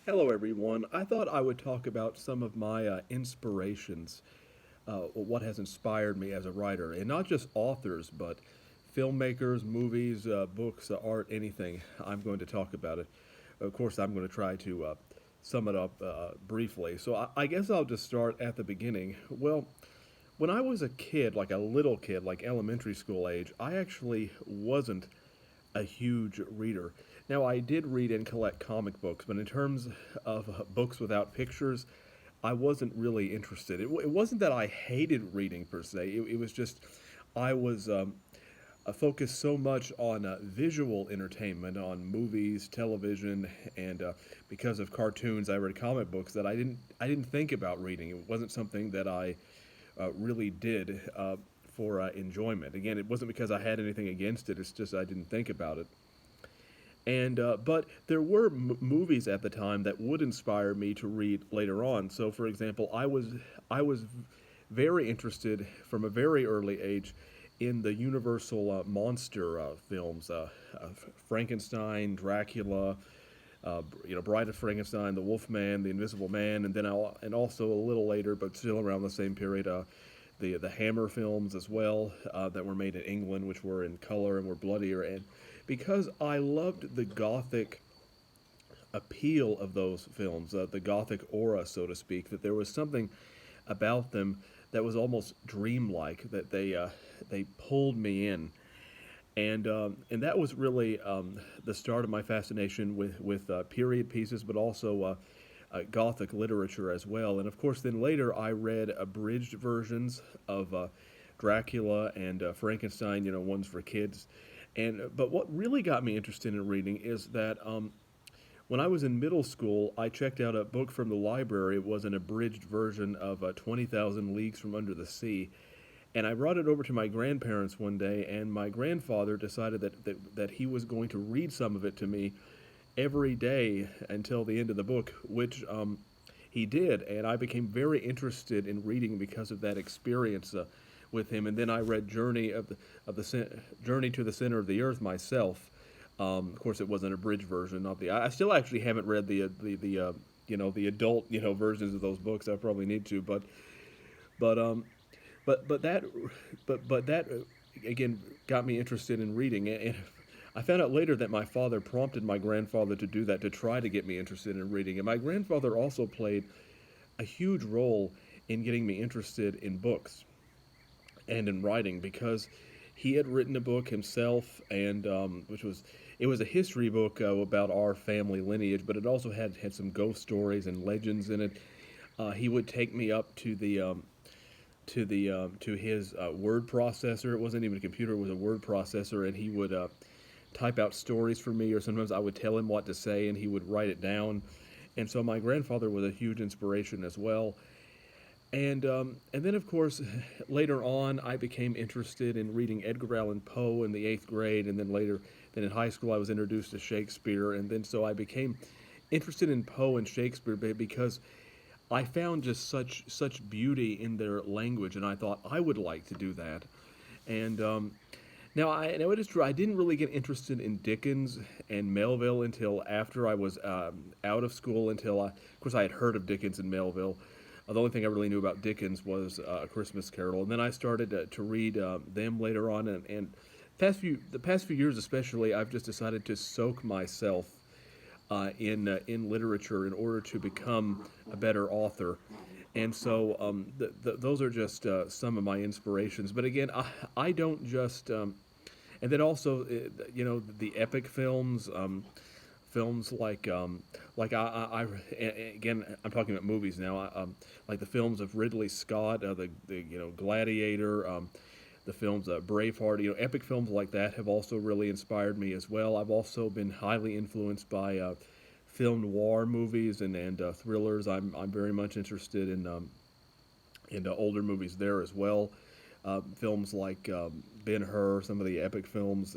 Hello, everyone. I thought I would talk about some of my inspirations, what has inspired me as a writer, and not just authors, but filmmakers, movies, books, art, anything. I'm going to talk about it. Of course, I'm going to try to sum it up briefly. So I guess I'll just start at the beginning. Well, when I was a kid, like a little kid, like elementary school age, I actually wasn't a huge reader. Now, I did read and collect comic books, but in terms of books without pictures, I wasn't really interested. It wasn't that I hated reading per se, it was just I was focused so much on visual entertainment, on movies, television, and because of cartoons, I read comic books that I didn't think about reading. It wasn't something that I really did for enjoyment. Again, it wasn't because I had anything against it. It's just I didn't think about it. And but there were movies at the time that would inspire me to read later on. So, for example, I was very interested from a very early age in the Universal monster films, Frankenstein, Dracula, Bride of Frankenstein, The Wolfman, The Invisible Man, and then and also a little later, but still around the same period, the Hammer films as well that were made in England, which were in color and were bloodier. And because I loved the gothic appeal of those films, the gothic aura, so to speak, that there was something about them that was almost dreamlike, that they pulled me in, and that was really the start of my fascination with period pieces, but also Gothic literature as well. And of course, then later I read abridged versions of Dracula and Frankenstein, ones for kids. And but what really got me interested in reading is that when I was in middle school, I checked out a book from the library. It was an abridged version of 20,000 Leagues from Under the Sea. And I brought it over to my grandparents one day, and my grandfather decided that he was going to read some of it to me every day until the end of the book, which he did. And I became very interested in reading because of that experience with him. And then I read Journey to the Center of the Earth myself. Of course, it was an abridged version, not the. I still actually haven't read the adult versions of those books. I probably need to, but but that again got me interested in reading, and I found out later that my father prompted my grandfather to do that to try to get me interested in reading. And my grandfather also played a huge role in getting me interested in books and in writing because he had written a book himself, and which was it was a history book about our family lineage, but it also had some ghost stories and legends in it. He would take me up to his word processor. It wasn't even a computer; it was a word processor, and he would type out stories for me, or sometimes I would tell him what to say, and he would write it down. And so my grandfather was a huge inspiration as well. And then of course later on I became interested in reading Edgar Allan Poe in the eighth grade, and then in high school I was introduced to Shakespeare, and then so I became interested in Poe and Shakespeare because I found just such beauty in their language, and I thought I would like to do that. And now I know it is true I didn't really get interested in Dickens and Melville until after I was out of school. Of course, I had heard of Dickens and Melville. The only thing I really knew about Dickens was A Christmas Carol, and then I started to read them later on. And the past few years, especially, I've just decided to soak myself in literature in order to become a better author. And so those are just some of my inspirations. But again, I don't just. And then also, the epic films, films like again, I'm talking about movies now. Like the films of Ridley Scott, the Gladiator, the films Braveheart. Epic films like that have also really inspired me as well. I've also been highly influenced by film noir movies and thrillers. I'm very much interested in older movies there as well. Films like Ben Hur, some of the epic films.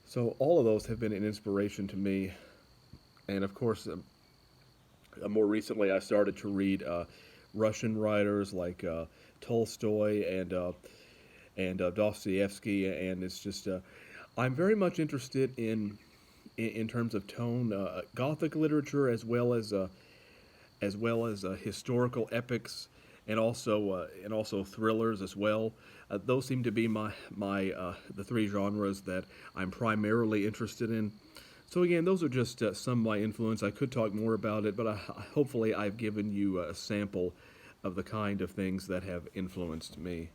So all of those have been an inspiration to me. And of course, more recently, I started to read Russian writers like Tolstoy and Dostoevsky, and it's just I'm very much interested in in terms of tone, Gothic literature as well as historical epics and also thrillers as well. Those seem to be my the three genres that I'm primarily interested in. So again, those are just some of my influence. I could talk more about it, but hopefully I've given you a sample of the kind of things that have influenced me.